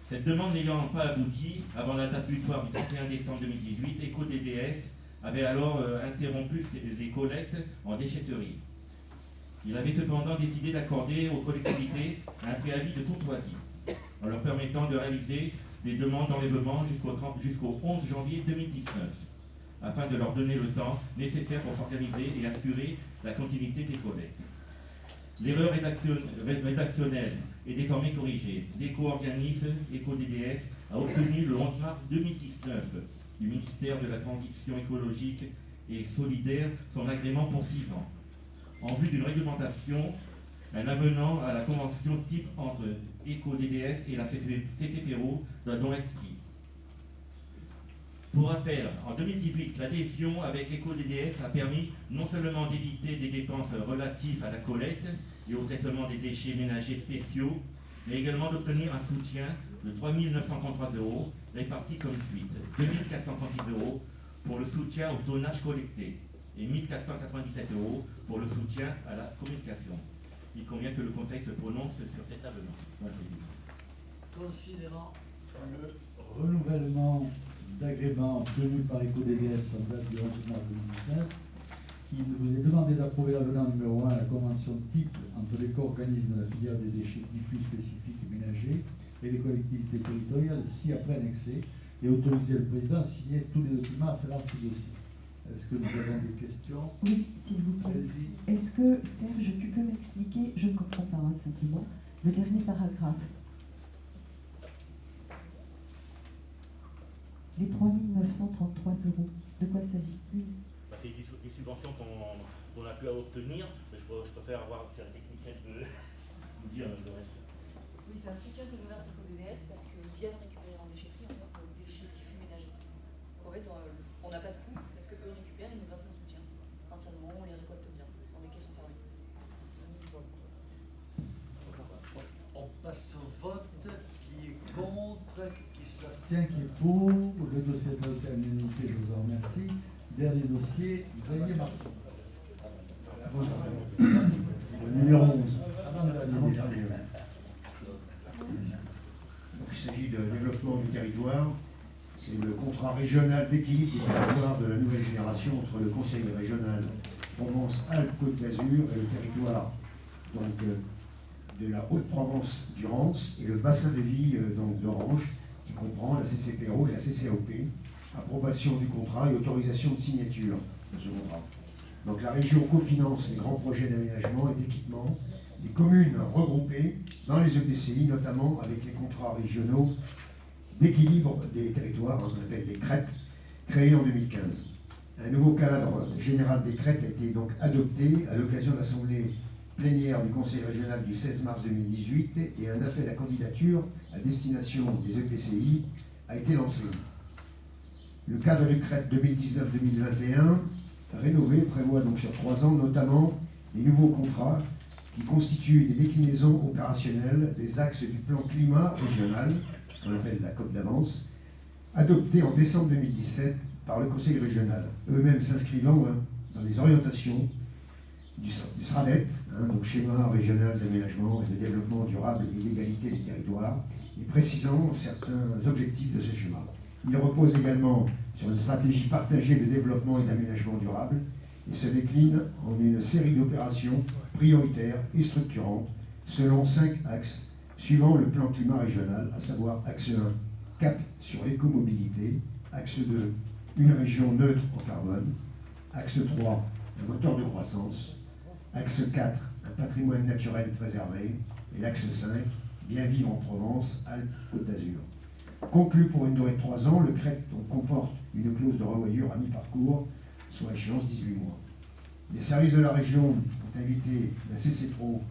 Cette demande n'ayant pas abouti avant la date butoir du 31 décembre 2018, EcoDDS avait alors interrompu les collectes en déchetterie. Il avait cependant décidé d'accorder aux collectivités un préavis de courtoisie, en leur permettant de réaliser des demandes d'enlèvement jusqu'au 11 janvier 2019, afin de leur donner le temps nécessaire pour s'organiser et assurer la continuité des collectes. L'erreur rédactionnelle est désormais corrigée. L'éco-organisme EcoDDS a obtenu le 11 mars 2019 du ministère de la Transition écologique et solidaire son agrément pour 6 ans. En vue d'une réglementation, un avenant à la convention type entre EcoDDS et la CCPERO doit donc être pris. Pour rappel, en 2018, l'adhésion avec EcoDDS a permis non seulement d'éviter des dépenses relatives à la collecte et au traitement des déchets ménagers spéciaux, mais également d'obtenir un soutien de 3 933 € répartis comme suite. 2 436 € pour le soutien au tonnage collecté et 1 497 € pour le soutien à la communication. Il convient que le Conseil se prononce sur cet avenant. Considérant Le renouvellement d'agrément obtenu par EcoDDS en date du 11 mars 2019, il vous est demandé d'approuver l'avenant numéro 1 à la convention type entre l'éco-organisme de la filière des déchets diffus spécifiques et ménagers et les collectivités territoriales, ci-après annexées, et autoriser le président à signer tous les documents afférents à ce dossier. Est-ce que nous avons des questions? Oui, s'il vous plaît. Allez-y. Est-ce que, Serge, tu peux m'expliquer, je ne comprends pas simplement, le dernier paragraphe. Les 3 933 €, de quoi s'agit-il? C'est des subventions qu'on a pu obtenir, mais je préfère avoir la technicienne de nous dire le reste. Oui, c'est un soutien que nous verse EcoDDS parce qu'ils viennent récupérer en déchetterie en fait, nos déchets diffus ménagers. Donc en fait, on n'a pas de coût parce qu'eux récupèrent et nous versent un soutien. Entièrement, on les récolte bien dans des caisses fermées. on passe au vote. Qui est contre? Qui Tiens, s'abstient? qui est pour, le dossier est adopté à l'unanimité, je vous en remercie. Dernier dossier, Xavier Martin. Le numéro 11. Avant-dernier. Donc, il s'agit de développement du territoire. C'est le contrat régional d'équilibre du territoire de la nouvelle génération entre le Conseil régional Provence-Alpes-Côte d'Azur et le territoire donc, de la Haute-Provence-Durance et le bassin de vie donc, d'Orange, qui comprend la CCPERO et la CCAOP. Approbation du contrat et autorisation de signature de ce contrat. Donc la région cofinance les grands projets d'aménagement et d'équipement des communes regroupées dans les EPCI, notamment avec les contrats régionaux d'équilibre des territoires, qu'on appelle les CRET, créés en 2015. Un nouveau cadre général des CRET a été donc adopté à l'occasion de l'Assemblée plénière du Conseil régional du 16 mars 2018 et un appel à candidature à destination des EPCI a été lancé. Le cadre du CRET 2019-2021 rénové prévoit donc sur 3 ans notamment les nouveaux contrats qui constituent des déclinaisons opérationnelles des axes du plan climat régional, ce qu'on appelle la COP d'avance, adopté en décembre 2017 par le Conseil régional, eux-mêmes s'inscrivant dans les orientations du SRADET, donc schéma régional d'aménagement et de développement durable et d'égalité des territoires, et précisant certains objectifs de ce schéma. Il repose également sur une stratégie partagée de développement et d'aménagement durable et se décline en une série d'opérations prioritaires et structurantes selon 5 axes suivant le plan climat régional, à savoir axe 1, cap sur l'écomobilité, axe 2, une région neutre en carbone, axe 3, un moteur de croissance, axe 4, un patrimoine naturel préservé, et l'axe 5, bien vivre en Provence, Alpes, Côte d'Azur. Conclu pour une durée de 3 ans, le CRET donc, comporte une clause de revoyure à mi-parcours, soit échéance 18 mois. Les services de la région ont invité la CCPRO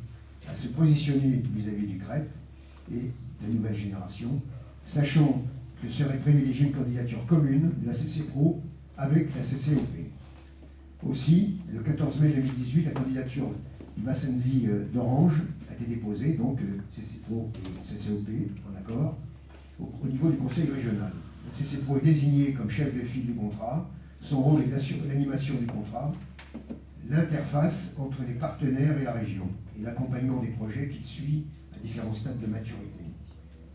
à se positionner vis-à-vis du CRET et de la nouvelle génération, sachant que serait privilégiée une candidature commune de la CCPRO avec la CCOP. Aussi, le 14 mai 2018, la candidature du bassin de vie d'Orange a été déposée, donc CCPRO et CCOP en accord, au niveau du conseil régional. La CCPRO est désignée comme chef de file du contrat. Son rôle est d'assurer l'animation du contrat, l'interface entre les partenaires et la région, et l'accompagnement des projets qu'il suit à différents stades de maturité.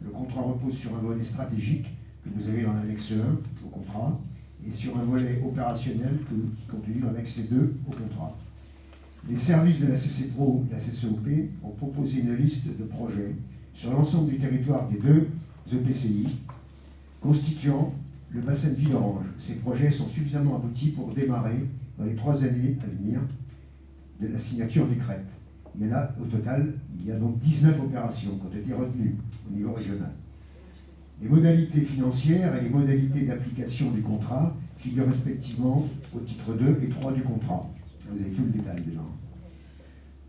Le contrat repose sur un volet stratégique que vous avez dans l'annexe 1 au contrat, et sur un volet opérationnel qui est contenu dans l'annexe 2 au contrat. Les services de la CCPRO et la CCOP ont proposé une liste de projets sur l'ensemble du territoire des deux EPCI constituant le bassin de vie d'Orange. Ces projets sont suffisamment aboutis pour démarrer dans les 3 années à venir de la signature du CRET. Il y en a au total, il y a donc 19 opérations qui ont été retenues au niveau régional. Les modalités financières et les modalités d'application du contrat figurent respectivement au titre 2 et 3 du contrat. Vous avez tout le détail dedans.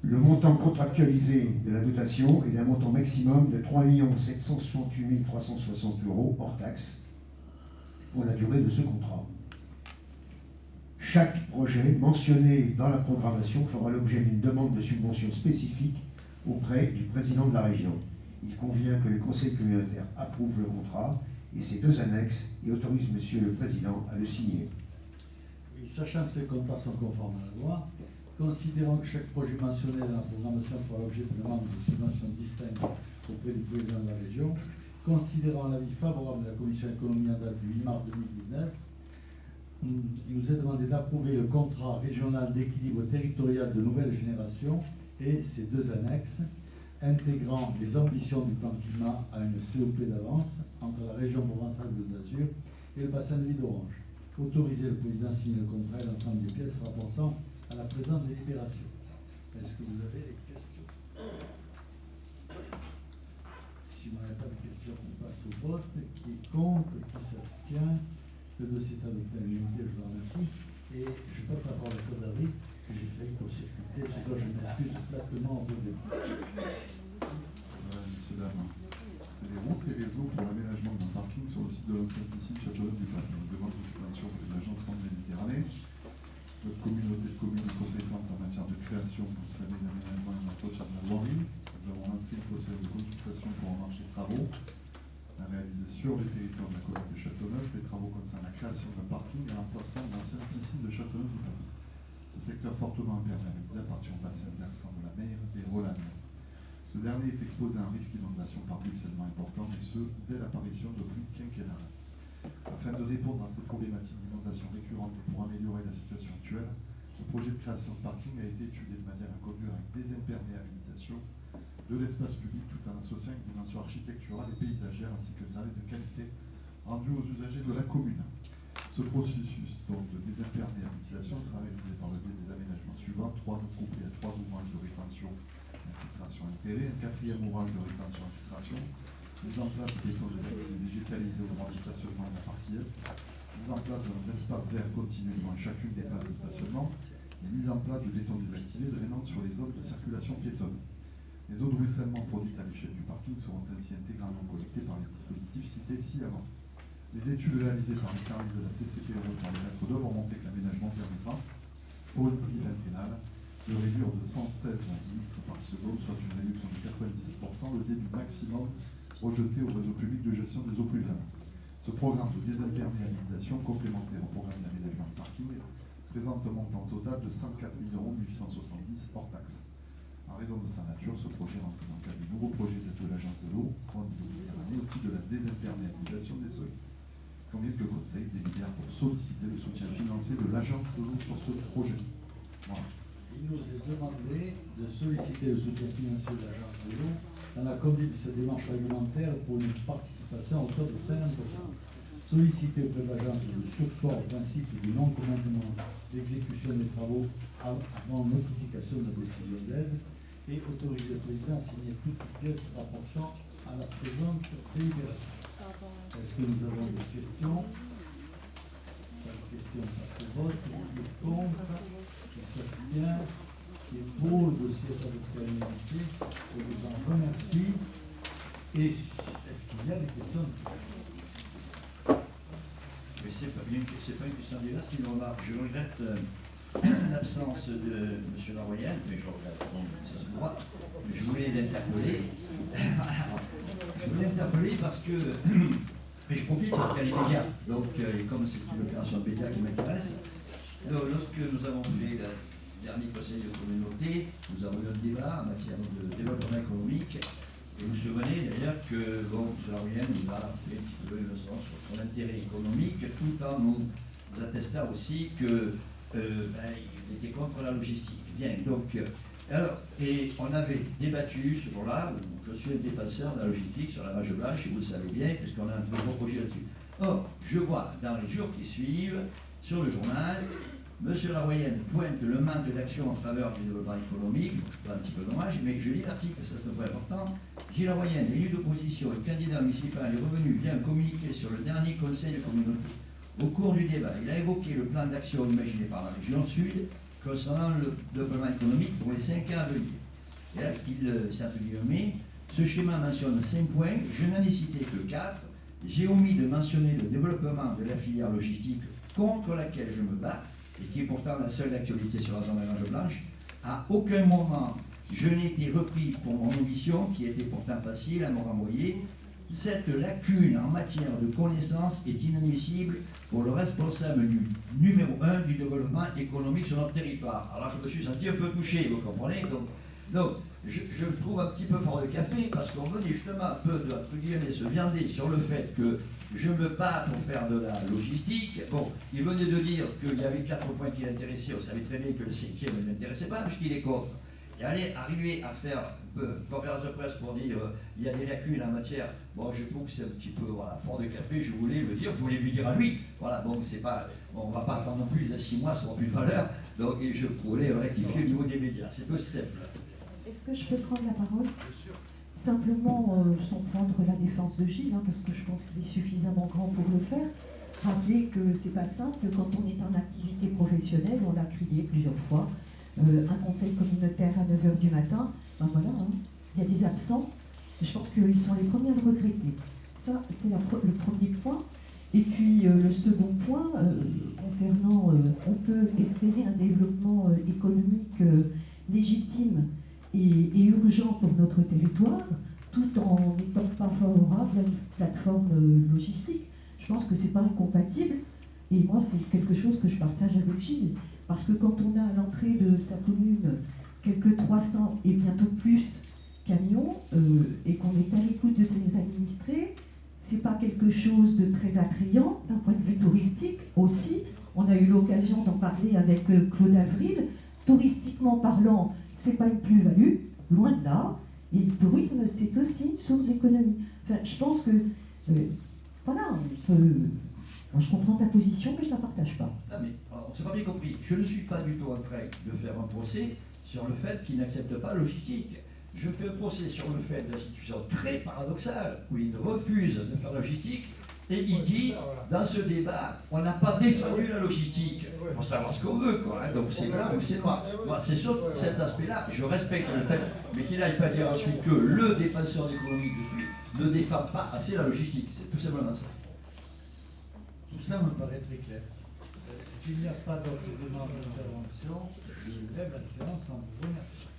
Le montant contractualisé de la dotation est d'un montant maximum de 3 768 360 € hors taxe pour la durée de ce contrat. Chaque projet mentionné dans la programmation fera l'objet d'une demande de subvention spécifique auprès du président de la région. Il convient que le conseil communautaire approuve le contrat et ses 2 annexes et autorise Monsieur le Président à le signer. Oui, sachant que ces contrats sont conformes à la loi, considérant que chaque projet mentionné dans la programmation fera l'objet de demandes de subvention distinctes auprès du président de la région, considérant l'avis favorable de la Commission économie en date du 8 mars 2019, il nous est demandé d'approuver le contrat régional d'équilibre territorial de nouvelle génération et ses 2 annexes, intégrant les ambitions du plan climat à une COP d'avance entre la région Provence-Alpes-Côte d'Azur et le bassin de vie d'Orange. Autoriser le président à signer le contrat et l'ensemble des pièces rapportant à la présente délibération. Est-ce que vous avez des questions? Si vous n'avez pas de questions, on passe au vote. Qui est contre? Qui s'abstient? Le dossier est adopté à l'unanimité, je vous remercie. Et je passe la parole à Claude Davry, que j'ai failli court-circuiter, ce dont je m'excuse platement au début. Voilà, messieurs, dames. C'est les routes et réseaux pour l'aménagement d'un parking sur le site de l'ancienne piscine Châteauneuf-du-Pape. Une demande de subvention de l'Agence Rhône Méditerranée. Notre communauté de communes est compétente en matière de création, vous le savez, d'aménagement et d'entretien de la voirie. Nous avons lancé une procédure de consultation pour un marché de travaux. La réalisation des territoires de la commune de Châteauneuf, les travaux concernent la création d'un parking et l'emplacement de l'ancienne piscine de Châteauneuf-du-Pape. Ce secteur fortement imperméabilisé appartient au bassin versant de la mer des Rolagnes. Ce dernier est exposé à un risque d'inondation par ruissellement important, et ce, dès l'apparition de pluies quinquennales. Afin de répondre à ces problématiques d'inondation récurrentes et pour améliorer la situation actuelle, le projet de création de parking a été étudié de manière à conduire à une désimperméabilisation de l'espace public tout en associant une dimension architecturale et paysagère ainsi que des services de qualité rendus aux usagers de la commune. Ce processus donc, de désimperméabilisation sera réalisé par le biais des aménagements suivants: 3 nœuds couplés à 3 ouvrages de rétention infiltration intérêt, un 4e ouvrage de rétention infiltration, mise en place de béton désactivé végétalisé au droit du stationnement de la partie est, mise en place d'un espace vert continu devant chacune des places de stationnement et mise en place de béton désactivé drainant sur les zones de circulation piétonne. Les eaux de ruissellement produites à l'échelle du parking seront ainsi intégralement collectées par les dispositifs cités ci-avant. Les études réalisées par les services de la CCPRO par les maîtres d'œuvre ont montré que l'aménagement permettra, pour une pluie vingténale, de réduire de 116 litres par seconde, soit une réduction de 97%, le débit maximum rejeté au réseau public de gestion des eaux pluviales. Ce programme de désimperméabilisation complémentaire au programme d'aménagement de parking présente un montant total de 104 870 € hors taxe. En raison de sa nature, ce projet rentre dans le cadre du nouveau projet d'aide de l'Agence de l'eau Rhône Méditerranée au titre de la désimperméabilisation des sols. Convient que le Conseil délibère pour solliciter le soutien financier de l'Agence de l'eau sur ce projet. Voilà. Il nous est demandé de solliciter le soutien financier de l'Agence de l'eau dans la conduite de cette démarche réglementaire pour une participation à hauteur de 50%. Solliciter auprès de l'Agence le sursoir au principe du non-commencement d'exécution des travaux avant notification de la décision d'aide et autoriser le président à signer toutes les pièces rapportant à la présente délibération. Est-ce que nous avons des questions? Pas de questions, passe au vote. Qui est contre? Qui s'abstient? Qui est pour? Le dossier est adopté à l'unanimité. Je vous en remercie. Et est-ce qu'il y a des questions? Mais c'est pas une question diverse, c'est une remarque. Je regrette l'absence de M. Laroyenne, mais je regrette, ça se voit, mais je voulais l'interpeller. Je voulais l'interpeller parce que, mais je profite parce qu'elle est média, donc comme c'est une opération média qui m'intéresse, lorsque nous avons fait le dernier conseil de communauté, nous avons eu un débat en matière de développement économique. Et vous vous souvenez d'ailleurs que M. Laroyenne nous a fait un petit peu une leçon sur son intérêt économique, tout en nous attestant aussi que il était contre la logistique. Bien, donc, alors, et on avait débattu ce jour-là, où je suis un défenseur de la logistique sur la Rage Blanche, et vous le savez bien, puisqu'on a un très gros projet là-dessus. Or, je vois dans les jours qui suivent, sur le journal, M. Laroyenne pointe le manque d'action en faveur du développement économique. Je prends un petit peu dommage, mais je lis l'article, ça c'est un point important. Gilles Laroyenne, élu d'opposition et candidat municipal, est revenu via un communiqué sur le dernier conseil de communauté. Au cours du débat, il a évoqué le plan d'action imaginé par la région Sud concernant le développement économique pour les 5 ans à venir. Et là, c'est entre guillemets, ce schéma mentionne 5 points, je n'en ai cité que 4. J'ai omis de mentionner le développement de la filière logistique contre laquelle je me bats, et qui est pourtant la seule actualité sur la zone de Rage Blanche. À aucun moment, je n'ai été repris pour mon ambition, qui était pourtant facile à me renvoyer. Cette lacune en matière de connaissances est inadmissible pour le responsable numéro 1 du développement économique sur notre territoire. Alors je me suis senti un peu touché, vous comprenez. Donc je me trouve un petit peu fort de café, parce qu'on venait justement un peu de, entre guillemets, se viander sur le fait que je me bats pour faire de la logistique. Bon, il venait de dire qu'il y avait 4 points qui l'intéressaient, on savait très bien que le 5e ne l'intéressait pas, puisqu'il est contre. Et arriver à faire une conférence de presse pour dire il y a des lacunes en matière, bon, je trouve que c'est un petit peu fort de café, je voulais le dire, je voulais lui dire à lui. Voilà, bon, c'est pas, on ne va pas attendre non plus les 6 mois, ça n'aura plus de valeur. Donc, et je voulais rectifier au niveau des médias. C'est tout simple. Est-ce que je peux prendre la parole? Simplement, sans prendre la défense de Gilles, parce que je pense qu'il est suffisamment grand pour le faire, rappeler que c'est pas simple quand on est en activité professionnelle, on l'a crié plusieurs fois, un conseil communautaire à 9h du matin, ben voilà, il y a des absents, je pense qu'ils sont les premiers à le regretter. Ça, c'est le premier point. Et puis le second point, concernant, on peut espérer un développement économique légitime et urgent pour notre territoire, tout en n'étant pas favorable à une plateforme logistique. Je pense que ce n'est pas incompatible, et moi c'est quelque chose que je partage avec Gilles, parce que quand on a à l'entrée de sa commune quelques 300 et bientôt plus camions, et qu'on est à l'écoute de ses administrés, c'est pas quelque chose de très attrayant d'un point de vue touristique aussi. On a eu l'occasion d'en parler avec Claude Avril. Touristiquement parlant, c'est pas une plus-value, loin de là. Et le tourisme, c'est aussi une source d'économie. Enfin, je pense que, voilà, moi, je comprends ta position, mais je ne la partage pas. Ah, mais on ne s'est pas bien compris. Je ne suis pas du tout en train de faire un procès sur le fait qu'il n'accepte pas la logistique. Je fais un procès sur le fait de la situation très paradoxale où il refuse de faire la logistique et il dit, dans ce débat, on n'a pas défendu la logistique. Il faut savoir ce qu'on veut, quoi. Donc c'est blanc ou c'est noir. Moi, c'est sur cet aspect-là, je respecte le fait, mais qu'il n'aille pas dire ensuite que le défenseur d'économie que je suis ne défend pas assez la logistique. C'est tout simplement ça. Tout ça me paraît très clair. S'il n'y a pas d'autres demandes d'intervention, je lève la séance en vous remerciant.